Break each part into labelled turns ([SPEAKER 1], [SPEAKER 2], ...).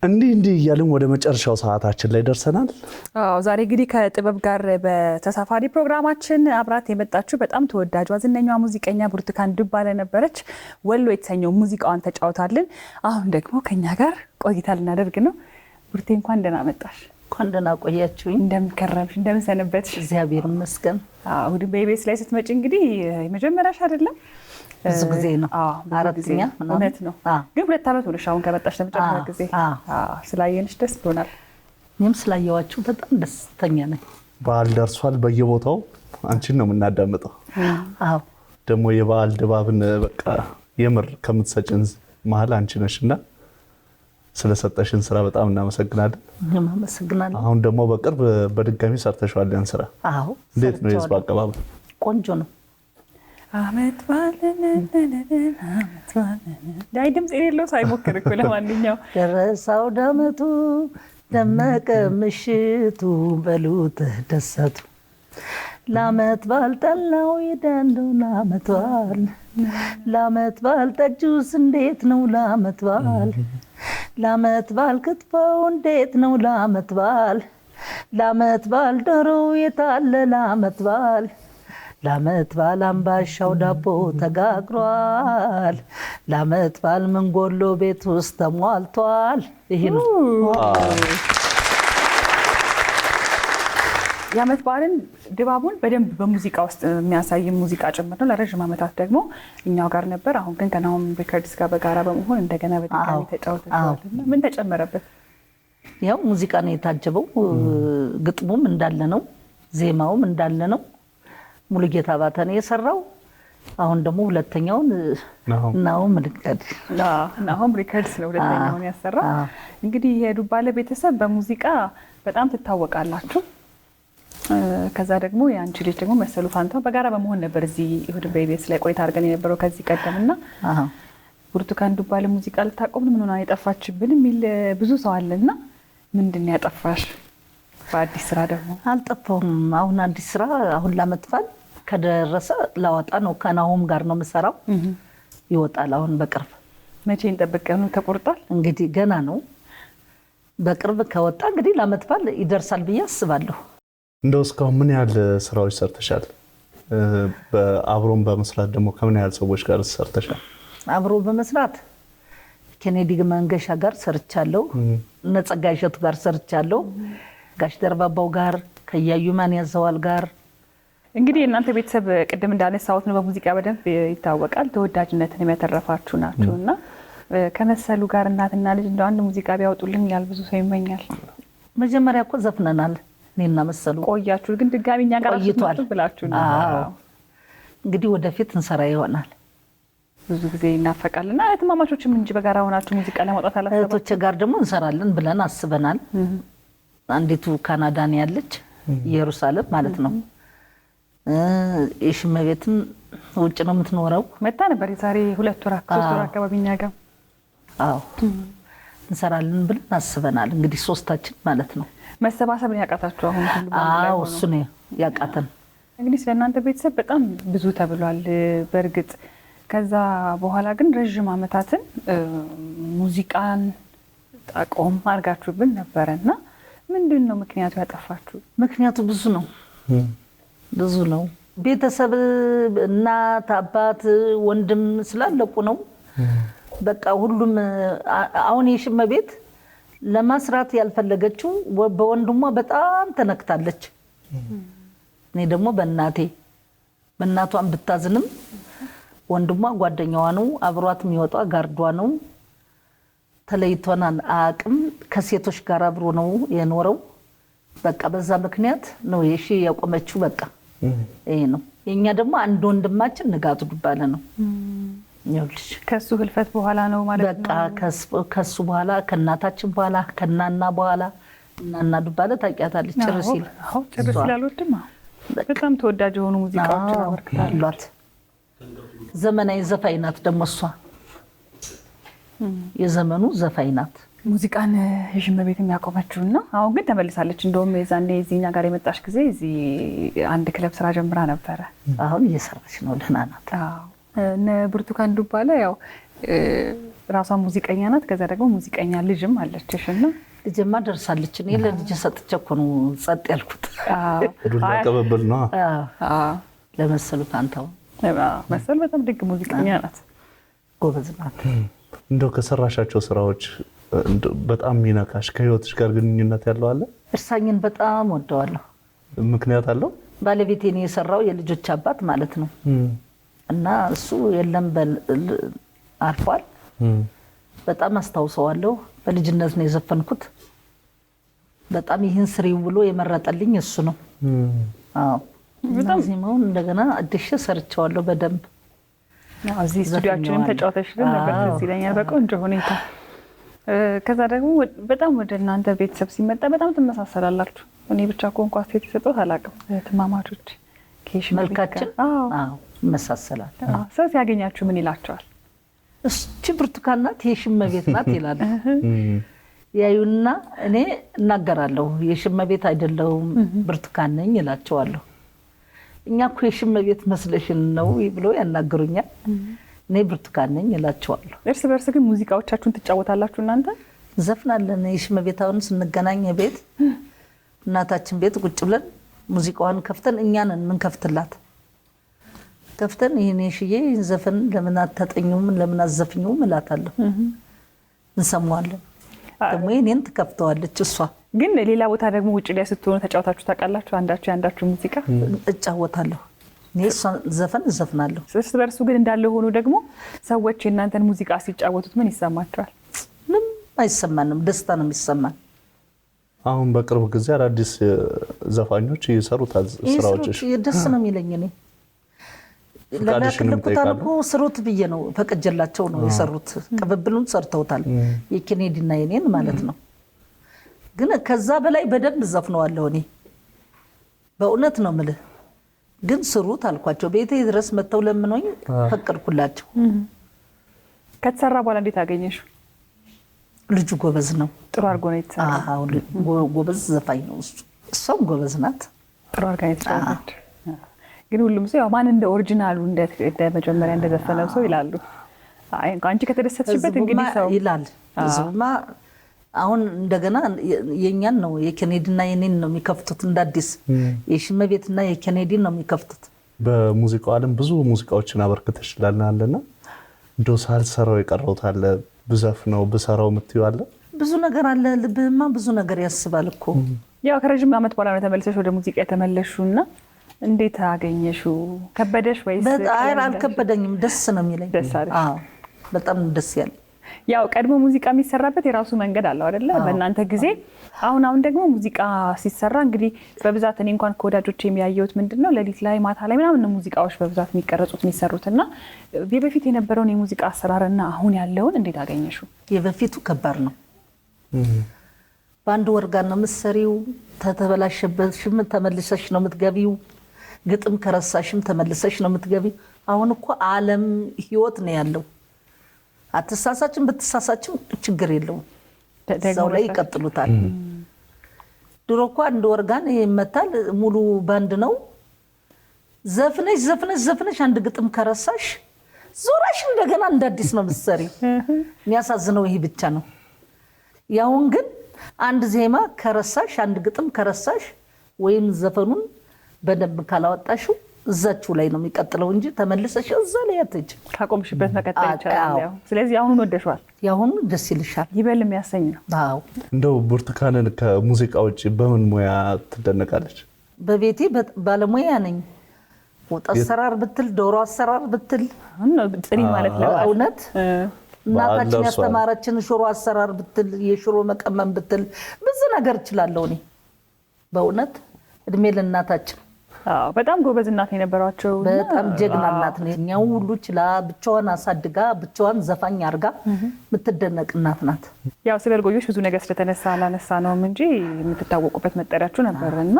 [SPEAKER 1] እንዲህ እያልን ወደ መጨረሻው ሰዓታችን ላይ ደርሰናል።
[SPEAKER 2] ዛሬ እንግዲህ ከጥበብ ጋር በተሳፋሪ ፕሮግራማችን አብራት የመጣችው በጣም ተወዳጇ ዝነኛዋ ሙዚቀኛ ብርቱካን ዱባለ ነበረች። ወሎ የተሰኘው ሙዚቃዋን ተጫውታልን። አሁን ደግሞ ከኛ ጋር ቆይታ ልናደርግ ነው። ብርቴ እንኳን ደህና መጣሽ።
[SPEAKER 3] እንኳን ደህና ቆያችሁኝ።
[SPEAKER 2] እንደምከረምሽ እንደምሰነበትሽ?
[SPEAKER 3] እግዚአብሔር ይመስገን።
[SPEAKER 2] እሁድ በኢቢኤስ ላይ ስትመጪ እንግዲህ የመጀመሪያሽ አይደለም?
[SPEAKER 3] ብዙ ጊዜ ነው። አራተኛ
[SPEAKER 2] እውነት ነው። ግን 2 ዓመት ሆነሽ አሁን ከመጣሽ ለመጨረሻ ጊዜ። ስላየንሽ ደስ ብሎናል።
[SPEAKER 3] እኔም ስላየዋችሁ በጣም ደስተኛ ነኝ።
[SPEAKER 1] በዓል ደርሷል። በየቦታው አንቺን ነው የምናዳምጠው።
[SPEAKER 3] አዎ
[SPEAKER 1] ደግሞ የበዓል ድባብን በቃ የምር ከምትሰጭን መሀል አንቺ ነሽና ስለሰጠሽን ስራ በጣም እናመሰግናለን።
[SPEAKER 3] እኔም አመሰግናለሁ።
[SPEAKER 1] አሁን ደግሞ በቅርብ በድጋሚ ሰርተሽዋል ያን ስራ።
[SPEAKER 3] አዎ
[SPEAKER 1] እንዴት ነው የህዝብ አቀባበል?
[SPEAKER 3] ቆንጆ ነው።
[SPEAKER 2] አመት ዳይ ድምጽ የሌለው ሳይሞክር እኮ ለማንኛው
[SPEAKER 3] ደረሰው አውዳመቱ ደመቀ ምሽቱ በሉት ደሰቱ ለአመት በዓል ጠላው የዳንዶን አመት በዓል ለአመት በዓል ጠጁስ እንዴት ነው ለአመት በዓል ለአመት በዓል ክትፎው እንዴት ነው ለአመት በዓል ለአመት በዓል ዶሮ የታለ ለአመት በዓል ለአመት በዓል አምባሻው ዳቦ ተጋግሯል ለአመት በዓል ምን ጎሎ ቤት ውስጥ ተሟልቷል። ይሄ ነው
[SPEAKER 2] የአመት በዓልን ድባቡን በደንብ በሙዚቃ ውስጥ የሚያሳይ ሙዚቃ ጭምር ነው። ለረዥም ዓመታት ደግሞ እኛው ጋር ነበር። አሁን ግን ከናሆም ሪከርድስ ጋር በጋራ በመሆን እንደገና በድጋሚ ተጫውተዋል። ምን ተጨመረበት?
[SPEAKER 3] ያው ሙዚቃ ነው የታጀበው። ግጥሙም እንዳለ ነው፣ ዜማውም እንዳለ ነው። ሙሉጌታ ባተ ነው የሰራው። አሁን ደግሞ ሁለተኛውን ናሆም ሪከርድስ ነው ሁለተኛውን ያሰራው። እንግዲህ የዱባለ ቤተሰብ በሙዚቃ በጣም ትታወቃላችሁ። ከዛ ደግሞ የአንቺ ልጅ ደግሞ መሰሉ ፋንታው በጋራ በመሆን ነበር እዚህ እሁድ በኢቢኤስ ላይ ቆይታ አድርገን የነበረው ከዚህ ቀደምና ብርቱካን ዱባለ ሙዚቃ ልታቆም ምን ሆና የጠፋችብን የሚል ብዙ ሰው አለና ምንድን ያጠፋሽ? በአዲስ ስራ ደግሞ አልጠፋሁም። አሁን አዲስ ስራ አሁን ለዓመት በዓል ከደረሰ ላወጣ ነው። ከናሆም ጋር ነው የምሰራው። ይወጣል አሁን በቅርብ።
[SPEAKER 2] መቼ እንጠብቀው? ተቆርጧል እንግዲህ
[SPEAKER 3] ገና ነው። በቅርብ ከወጣ እንግዲህ ለዓመት በዓል ይደርሳል ብዬ አስባለሁ።
[SPEAKER 1] እንደው እስካሁን ምን ያህል ስራዎች ሰርተሻል? አብሮን በመስራት ደግሞ ከምን ያህል ሰዎች ጋር ሰርተሻል?
[SPEAKER 3] አብሮ በመስራት ኬኔዲ መንገሻ ጋር ሰርቻለሁ። ነጸጋይ እሸቱ ጋር ሰርቻለሁ። ጋሽ ደርባባው ጋር፣ ከያዩ ማን ያዘዋል ጋር።
[SPEAKER 2] እንግዲህ እናንተ ቤተሰብ ቅድም እንዳነሳሁት ነው በሙዚቃ በደንብ ይታወቃል። ተወዳጅነትን የሚያተረፋችሁ ናችሁና ከመሰሉ ጋር እናትና ልጅ እንደው አንድ ሙዚቃ ቢያወጡልን ያል ብዙ ሰው ይመኛል።
[SPEAKER 3] መጀመሪያ እኮ ዘፍነናል እኔና መሰሉ።
[SPEAKER 2] ቆያችሁ ግን ድጋሚ እኛ ጋር
[SPEAKER 3] ቆይቷል
[SPEAKER 2] ብላችሁ ነው።
[SPEAKER 3] እንግዲህ ወደፊት እንሰራ ይሆናል።
[SPEAKER 2] ብዙ ጊዜ ይናፈቃልና እህትማማቾችም እንጂ በጋራ ሆናችሁ ሙዚቃ ለማውጣት አላሰባችሁም?
[SPEAKER 3] እህቶቼ ጋር ደግሞ እንሰራለን ብለን አስበናል። አንዲቱ ካናዳ ነው ያለች፣ ኢየሩሳሌም ማለት ነው። የሽመቤትም ውጭ ነው የምትኖረው።
[SPEAKER 2] መጣ ነበር የዛሬ 2 ወር 3 ወር አካባቢ እኛ ጋር።
[SPEAKER 3] አዎ እንሰራለን ብለን አስበናል። እንግዲህ ሶስታችን ማለት ነው።
[SPEAKER 2] መሰባሰብን ያቃታችሁ አሁን ሁሉ?
[SPEAKER 3] አዎ እሱ ነው ያቃተን።
[SPEAKER 2] እንግዲህ ስለእናንተ ቤተሰብ በጣም ብዙ ተብሏል በእርግጥ። ከዛ በኋላ ግን ረዥም ዓመታትን ሙዚቃን ጣቆም አድርጋችሁብን ነበረና ምንድን ነው ምክንያቱ ያጠፋችሁ?
[SPEAKER 3] ምክንያቱ ብዙ ነው። ቤተሰብ እናት፣ አባት፣ ወንድም ስላለቁ ነው። በቃ ሁሉም አሁን የሽመቤት ለማስራት ያልፈለገችው በወንድሟ በጣም ተነክታለች። እኔ ደግሞ በእናቷን ብታዝንም ወንድሟ ጓደኛዋ ነው፣ አብሯት የሚወጣ ጋርዷ ነው። ተለይቶናል አቅም ከሴቶች ጋር አብሮ ነው የኖረው። በቃ በዛ ምክንያት ነው የሺ ያቆመችው። በቃ ይሄ ነው። የኛ ደግሞ አንድ ወንድማችን ንጋቱ ዱባለ ነው። ይኸውልሽ
[SPEAKER 2] ከሱ ህልፈት በኋላ ነው ማለት ነው።
[SPEAKER 3] በቃ ከሱ በኋላ ከእናታችን በኋላ ከናና በኋላ እናና ዱባለ ታውቂያታለች።
[SPEAKER 2] ጭርስ ይላልወድም በጣም ተወዳጅ የሆኑ ሙዚቃዎችን አበርክታለች።
[SPEAKER 3] ዘመናዊ ዘፋኝ ናት ደግሞ እሷ። የዘመኑ ዘፋኝ ናት።
[SPEAKER 2] ሙዚቃን ሽመቤት የሚያቆመችውና አሁን ግን ተመልሳለች። እንደውም የዛኔ እዚህኛ ጋር የመጣሽ ጊዜ እዚህ አንድ ክለብ ስራ ጀምራ ነበረ።
[SPEAKER 3] አሁን እየሰራች ነው። ደህና ናት።
[SPEAKER 2] እነ ብርቱካን ዱባለ ያው ራሷ ሙዚቀኛ ናት። ከዛ ደግሞ ሙዚቀኛ ልጅም አለችሽ እና
[SPEAKER 3] ልጅማ ደርሳለች። እኔ ለልጅ ሰጥቼ እኮ ነው ጸጥ ያልኩት።
[SPEAKER 1] ዱላ ቀበብል ነው
[SPEAKER 3] ለመሰሉ ፋንታው
[SPEAKER 2] መሰል በጣም ድንቅ ሙዚቀኛ ናት፣
[SPEAKER 3] ጎበዝ ናት።
[SPEAKER 1] እንደው ከሰራሻቸው ስራዎች በጣም ሚነካሽ ከህይወትሽ ጋር ግንኙነት ያለው አለ?
[SPEAKER 3] እርሳኝን በጣም ወደዋለሁ።
[SPEAKER 1] ምክንያት አለው?
[SPEAKER 3] ባለቤቴ ነው የሰራው፣ የልጆች አባት ማለት ነው። እና እሱ የለም አርፏል። በጣም አስታውሰዋለሁ። በልጅነት ነው የዘፈንኩት። በጣም ይህን ስሪው ብሎ የመረጠልኝ እሱ ነው። አዎ በጣም ዜማውን እንደገና አዲስ ሰርቸዋለሁ በደንብ።
[SPEAKER 2] እዚህ ስቱዲዮአችንም ተጫውተሽልን ነበር ትዝ ይለኛል በቆንጆ ሁኔታ። ከዛ ደግሞ በጣም ወደ እናንተ ቤተሰብ ሲመጣ በጣም ትመሳሰላላችሁ። እኔ ብቻ ኮንኳ ሴት ሰጠው አላውቅም። ትማማቾች
[SPEAKER 3] መልካችን ይመሳሰላል።
[SPEAKER 2] ሰው ሲያገኛችሁ ምን ይላቸዋል?
[SPEAKER 3] እቺ ብርቱካን ናት፣ የሽመቤት ናት ይላል። ያዩና እኔ እናገራለሁ የሽመቤት አይደለሁም ብርቱካን ነኝ እላቸዋለሁ። እኛ እኮ የሽመቤት መስለሽን ነው ብለው ያናገሩኛል። እኔ ብርቱካን ነኝ እላቸዋለሁ።
[SPEAKER 2] እርስ በርስ ግን ሙዚቃዎቻችሁን ትጫወታላችሁ እናንተ?
[SPEAKER 3] ዘፍናለን። የሽመቤታውን ስንገናኝ ቤት እናታችን ቤት ቁጭ ብለን ሙዚቃዋን ከፍተን እኛን እንከፍትላት ከፍተን ይሄን ሽዬ ዘፈን ለምን አታጠኙም ለምን አዘፍኙም እላታለሁ። እንሰማዋለን። ደግሞ እኔን ትከፍተዋለች እሷ።
[SPEAKER 2] ግን ሌላ ቦታ ደግሞ ውጭ ላይ ስትሆኑ ተጫውታችሁ ታውቃላችሁ? አንዳችሁ ሙዚቃ?
[SPEAKER 3] እጫወታለሁ። እኔ እሷን ዘፈን እዘፍናለሁ።
[SPEAKER 2] እርስ በርሱ ግን እንዳለ ሆኖ ደግሞ ሰዎች የእናንተን ሙዚቃ ሲጫወቱት ምን ይሰማቸዋል?
[SPEAKER 3] ምንም አይሰማንም፣ ደስታ ነው የሚሰማን።
[SPEAKER 1] አሁን በቅርብ ጊዜ አዳዲስ ዘፋኞች እየሰሩት ስራዎች
[SPEAKER 3] ደስ ነው የሚለኝ። እኔ ለማክልኩታን እኮ ስሩት ብዬ ነው ፈቅጀላቸው ነው የሰሩት። ቅብብሉን ሰርተውታል፣ የኬኔዲና የኔን ማለት ነው። ግን ከዛ በላይ በደንብ ዘፍነዋለሁ እኔ በእውነት ነው የምልህ። ግን ስሩት አልኳቸው። ቤቴ ድረስ መተው ለምኖኝ ፈቀድኩላቸው።
[SPEAKER 2] ከተሰራ በኋላ እንዴት አገኘሽው?
[SPEAKER 3] ልጁ ጎበዝ ነው፣ ጥሩ
[SPEAKER 2] አድርጎ ነው የተሰራው።
[SPEAKER 3] ጎበዝ ዘፋኝ ነው እሱ። እሷም ጎበዝ ናት፣
[SPEAKER 2] ጥሩ አድርጋ ነው የተሰራች። ግን ሁሉም ሰው ያው ማን እንደ ኦሪጂናሉ እንደ መጀመሪያ እንደዘፈነው ሰው ይላሉ። አይ እንኳን አንቺ ከተደሰትሽበት እንግዲህ ሰው
[SPEAKER 3] ይላል። እሱማ አሁን እንደገና የኛን ነው የኬኔዲና የኔን ነው የሚከፍቱት እንዳዲስ። የሽመቤትና የኬኔዲን ነው የሚከፍቱት።
[SPEAKER 1] በሙዚቃው ዓለም ብዙ ሙዚቃዎችን አበርክተሽላልና እንደው ሳልሰራው የቀረውት አለ ብዘፍነው ብሰራው የምትይው አለ?
[SPEAKER 3] ብዙ ነገር አለ። ልብህማ ብዙ ነገር ያስባል እኮ።
[SPEAKER 2] ያው ከረጅም ዓመት በኋላ ነው ተመልሰሽ ወደ ሙዚቃ የተመለሽውና እንዴት አገኘሽው? ከበደሽ ወይስ?
[SPEAKER 3] በጣም አልከበደኝም። ደስ ነው የሚለኝ። አዎ በጣም ደስ ያለ።
[SPEAKER 2] ያው ቀድሞ ሙዚቃ የሚሰራበት የራሱ መንገድ አለው አይደለ? በእናንተ ጊዜ አሁን ደግሞ ሙዚቃ ሲሰራ እንግዲህ በብዛት እኔ እንኳን ከወዳጆቼ የሚያየሁት ምንድነው ሌሊት ላይ ማታ ላይ ምናምን ሙዚቃዎች በብዛት የሚቀረጹት የሚሰሩትና የበፊት የነበረውን የሙዚቃ አሰራርና አሁን ያለውን እንዴት አገኘሽው?
[SPEAKER 3] የበፊቱ ከባድ ነው። በአንድ ወርጋን ነው የምትሰሪው። ተተበላሸበሽም ተመልሰሽ ነው የምትገቢው። ግጥም ከረሳሽም ተመልሰሽ ነው የምትገቢው። አሁን እኮ ዓለም ህይወት ነው ያለው። አትሳሳችም፣ ብትሳሳችም ችግር የለውም፣ እዛው ላይ ይቀጥሉታል። ድሮ እኮ አንድ ወርጋን ይመታል፣ ሙሉ ባንድ ነው። ዘፍነሽ አንድ ግጥም ከረሳሽ ዞራሽ እንደገና እንደ አዲስ ነው የምትሰሪው። የሚያሳዝነው ይሄ ብቻ ነው። ያውን ግን አንድ ዜማ ከረሳሽ አንድ ግጥም ከረሳሽ ወይም ዘፈኑን በደንብ ካላወጣሽው እዛችሁ ላይ ነው የሚቀጥለው እንጂ ተመልሰሽ እዛ ላይ አትጭ
[SPEAKER 2] ካቆምሽበት መቀጠል ይቻላል። ስለዚህ አሁን ወደሽዋል።
[SPEAKER 3] ያሁን ደስ ይልሻል።
[SPEAKER 2] ይበል የሚያሰኝ ነው።
[SPEAKER 3] አዎ
[SPEAKER 1] እንደው ብርቱካንን ከሙዚቃ ውጪ በምን ሙያ ትደነቃለች?
[SPEAKER 3] በቤቴ ባለሙያ ነኝ። ወጥ አሰራር ብትል፣ ዶሮ አሰራር ብትል
[SPEAKER 2] ጥሪ ማለት ነው።
[SPEAKER 3] እውነት እናታችን ያስተማረችን ሽሮ አሰራር ብትል፣ የሽሮ መቀመም ብትል ብዙ ነገር እችላለሁ እኔ በእውነት። እድሜ ለእናታችን።
[SPEAKER 2] በጣም ጎበዝ እናት የነበሯቸው።
[SPEAKER 3] በጣም ጀግና እናት ነው። እኛው ሁሉ ችላ ብቻዋን አሳድጋ ብቻዋን ዘፋኝ አድርጋ የምትደነቅ እናት ናት።
[SPEAKER 2] ያው ስለ እርጎዮች ብዙ ነገር ስለተነሳ አላነሳ ነውም እንጂ የምትታወቁበት መጠሪያችሁ ነበርና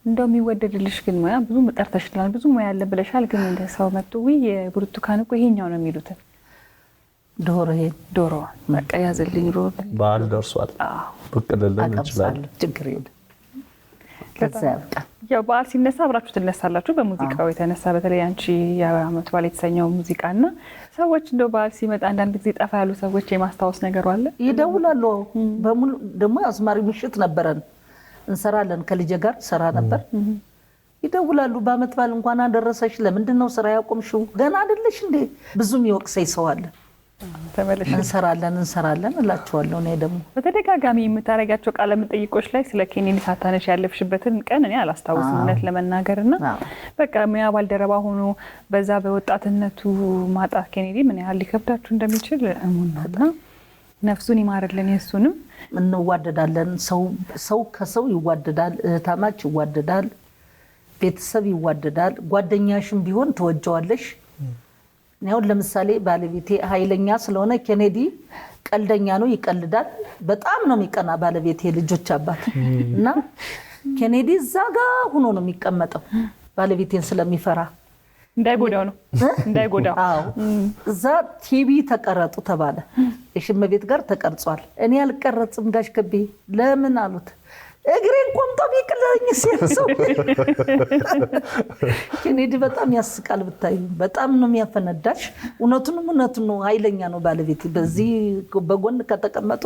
[SPEAKER 2] እንደው የሚወደድልሽ ግን ሙያ ብዙ ጠርተሽልናል፣ ብዙ ሙያ አለ ብለሻል። ግን እንደ ሰው መጥቶ ውይ የብርቱካን እኮ ይሄኛው ነው የሚሉትን ዶሮ በቃ ያዘልኝ ሮ
[SPEAKER 1] በዓል ደርሷል ብቅ ልልን እንችላለን።
[SPEAKER 3] ችግር የለም። ከዛ ያብቃ።
[SPEAKER 2] ያው በዓል ሲነሳ አብራችሁ ትነሳላችሁ በሙዚቃው የተነሳ በተለይ አንቺ የዓመት በዓል የተሰኘው ሙዚቃና ሰዎች እንደው በዓል ሲመጣ አንዳንድ ጊዜ ጠፋ ያሉ ሰዎች የማስታወስ ነገር አለ?
[SPEAKER 3] ይደውላሉ። በሙሉ ደግሞ አዝማሪ ምሽት ነበረን እንሰራለን። ከልጄ ጋር ሰራ ነበር። ይደውላሉ። በዓመት በዓል እንኳን አደረሰሽ፣ ለምንድን ነው ስራ ያቆምሽው? ገና አይደለሽ እንዴ? ብዙም ይወቅሰኝ ሰው አለ። እንሰራለን እላቸዋለሁ። እኔ ደግሞ
[SPEAKER 2] በተደጋጋሚ የምታደርጋቸው ቃለ መጠይቆች ላይ ስለ ኬኔዲ ሳታነሽ ያለፍሽበትን ቀን እኔ አላስታውስም እውነት ለመናገርና በቃ ሙያ ባልደረባ ሆኖ በዛ በወጣትነቱ ማጣት ኬኔዲ ምን ያህል ሊከብዳችሁ እንደሚችል እሙን ነውና ነፍሱን ይማርልን። የሱንም
[SPEAKER 3] እንዋደዳለን። ሰው ከሰው ይዋደዳል፣ እህታማች ይዋደዳል፣ ቤተሰብ ይዋደዳል። ጓደኛሽም ቢሆን ትወጀዋለሽ። አሁን ለምሳሌ ባለቤቴ ኃይለኛ ስለሆነ ኬኔዲ ቀልደኛ ነው፣ ይቀልዳል። በጣም ነው የሚቀና ባለቤቴ ልጆች አባት እና ኬኔዲ እዛ ጋ ሆኖ ነው የሚቀመጠው ባለቤቴን ስለሚፈራ
[SPEAKER 2] እንዳይጎዳው ነው እንዳይጎዳው።
[SPEAKER 3] አዎ እዛ ቲቪ ተቀረጡ ተባለ። የሽመቤት ጋር ተቀርጿል። እኔ አልቀረጽም ጋሽ ከቤ ለምን አሉት። እግሬን ቆምጦ ቢቅለኝ ሲያሰው ኬኔዲ በጣም ያስቃል። ብታይ በጣም ነው የሚያፈነዳሽ። እውነቱን ነው። ኃይለኛ ነው ባለቤት። በዚህ በጎን ከተቀመጡ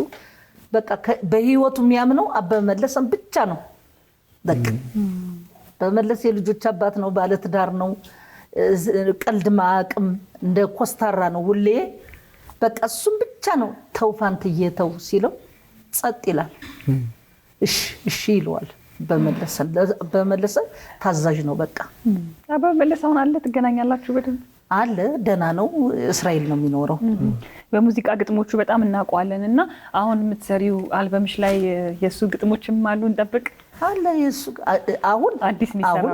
[SPEAKER 3] በቃ በህይወቱ የሚያምነው አበበ መለሰን ብቻ ነው። በቃ በመለስ የልጆች አባት ነው፣ ባለትዳር ነው። ቀልድ ማቅም እንደ ኮስታራ ነው ሁሌ። በቃ እሱም ብቻ ነው ተው ፋንትዬ ተው ሲለው ጸጥ ይላል። እሺ ይለዋል። በመለሰ ታዛዥ ነው። በቃ
[SPEAKER 2] በመለሰ አሁን አለ ትገናኛላችሁ? በደንብ
[SPEAKER 3] አለ። ደህና ነው። እስራኤል ነው የሚኖረው።
[SPEAKER 2] በሙዚቃ ግጥሞቹ በጣም እናውቀዋለን እና አሁን የምትሰሪው አልበምሽ ላይ የእሱ ግጥሞችም አሉ እንጠብቅ?
[SPEAKER 3] አለ የእሱ አሁን
[SPEAKER 2] አዲስ የሚሰራው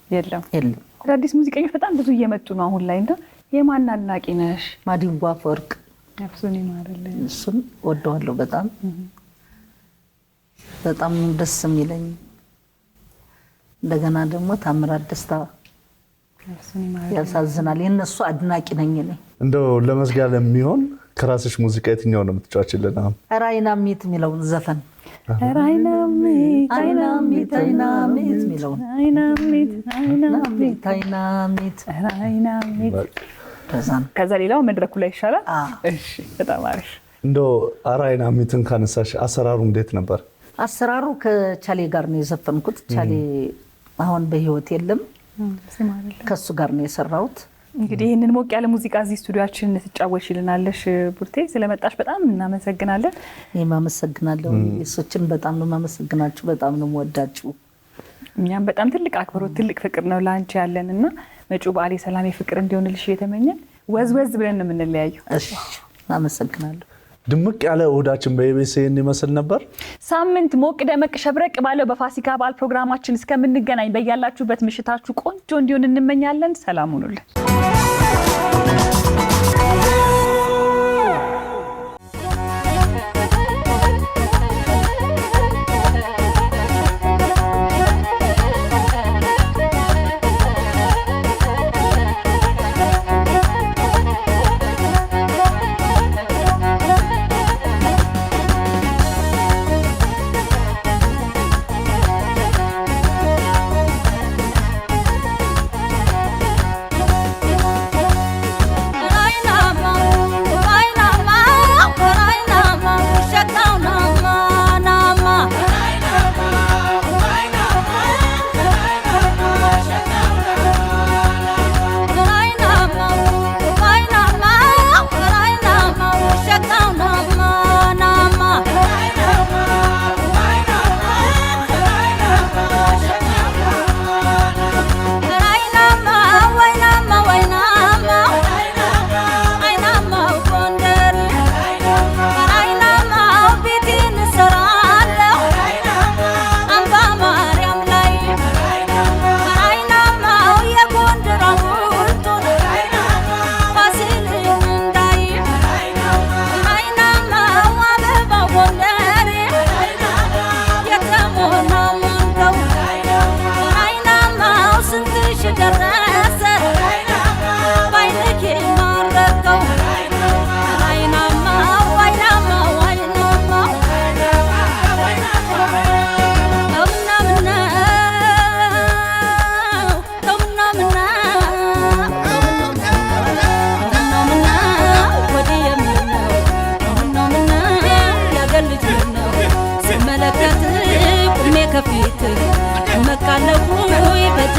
[SPEAKER 3] የለም።
[SPEAKER 2] አዳዲስ ሙዚቀኞች በጣም ብዙ እየመጡ ነው አሁን ላይ። እና የማን አድናቂ ነሽ?
[SPEAKER 3] ማዲንጎ አፈወርቅ
[SPEAKER 2] ነፍሱን ይማርልኝ።
[SPEAKER 3] እሱን ወደዋለሁ በጣም ደስ የሚለኝ። እንደገና ደግሞ ታምራት ደስታ ያሳዝናል። የነሱ አድናቂ ነኝ እኔ።
[SPEAKER 1] እንደው ለመዝጊያ ለሚሆን ከራስሽ ሙዚቃ የትኛው ነው የምትጫወችልን? አሁን
[SPEAKER 3] ራይናሚት የሚለውን ዘፈን
[SPEAKER 2] ራይናሚት
[SPEAKER 3] የሚለውን
[SPEAKER 2] ከዛ ሌላው መድረኩ ላይ ይሻላል። እሺ በጣም አሪፍ።
[SPEAKER 1] እንደው ራይናሚትን ካነሳሽ አሰራሩ እንዴት ነበር?
[SPEAKER 3] አሰራሩ ከቻሌ ጋር ነው የዘፈንኩት። ቻሌ አሁን በህይወት የለም። ከሱ ጋር ነው የሰራሁት።
[SPEAKER 2] እንግዲህ ይህንን ሞቅ ያለ ሙዚቃ እዚህ ስቱዲዮአችን ትጫወችልናለሽ ቡርቴ። ስለመጣሽ በጣም እናመሰግናለን።
[SPEAKER 3] እኔም አመሰግናለሁ። እሶችን በጣም ነው የማመሰግናችሁ። በጣም ነው የምወዳችሁ።
[SPEAKER 2] እኛም በጣም ትልቅ አክብሮት ትልቅ ፍቅር ነው ለአንቺ ያለን እና መጪው በዓል የሰላም ፍቅር እንዲሆንልሽ እየተመኘን ወዝወዝ ብለን ነው የምንለያየው።
[SPEAKER 3] እሺ አመሰግናለሁ።
[SPEAKER 1] ድምቅ ያለ እሁዳችን በኢቢኤስ ይመስል ነበር።
[SPEAKER 2] ሳምንት ሞቅ ደመቅ ሸብረቅ ባለው በፋሲካ በዓል ፕሮግራማችን እስከምንገናኝ በያላችሁበት ምሽታችሁ ቆንጆ እንዲሆን እንመኛለን። ሰላም ሁኑልን።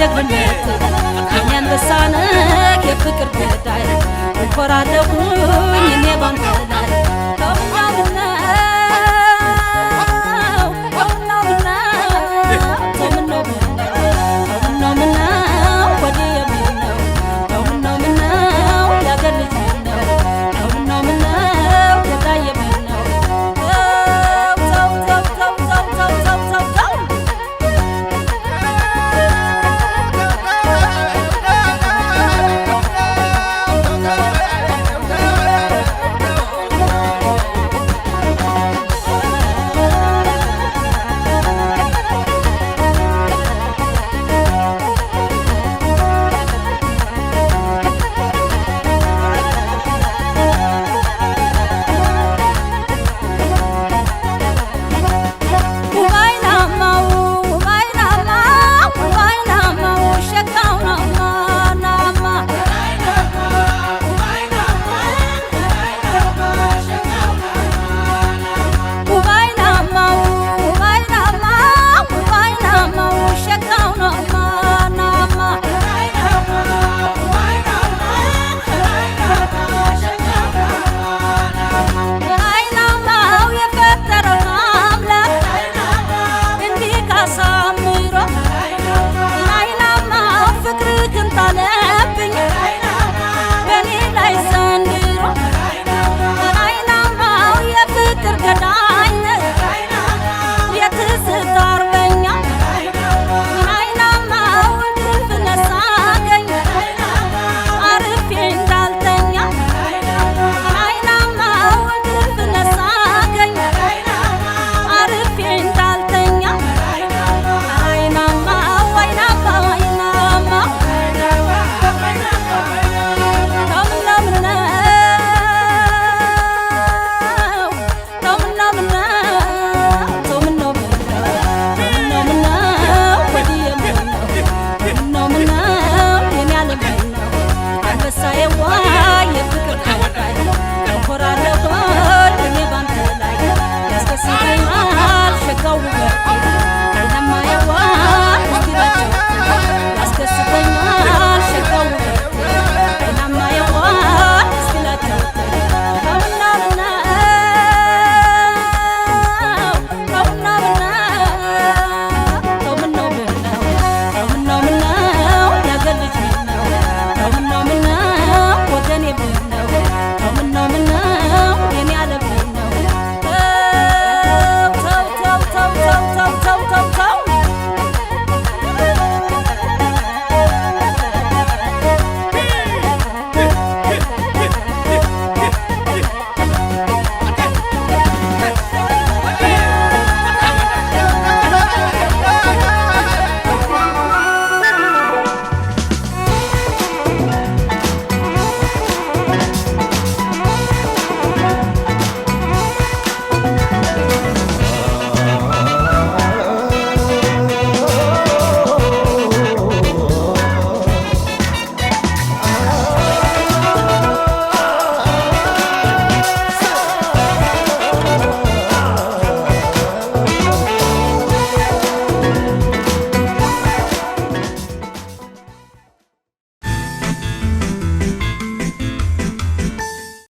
[SPEAKER 4] በጀግንነት የኔ አንበሳ ነህ የፍቅር ገዳይ እኮራለሁኝ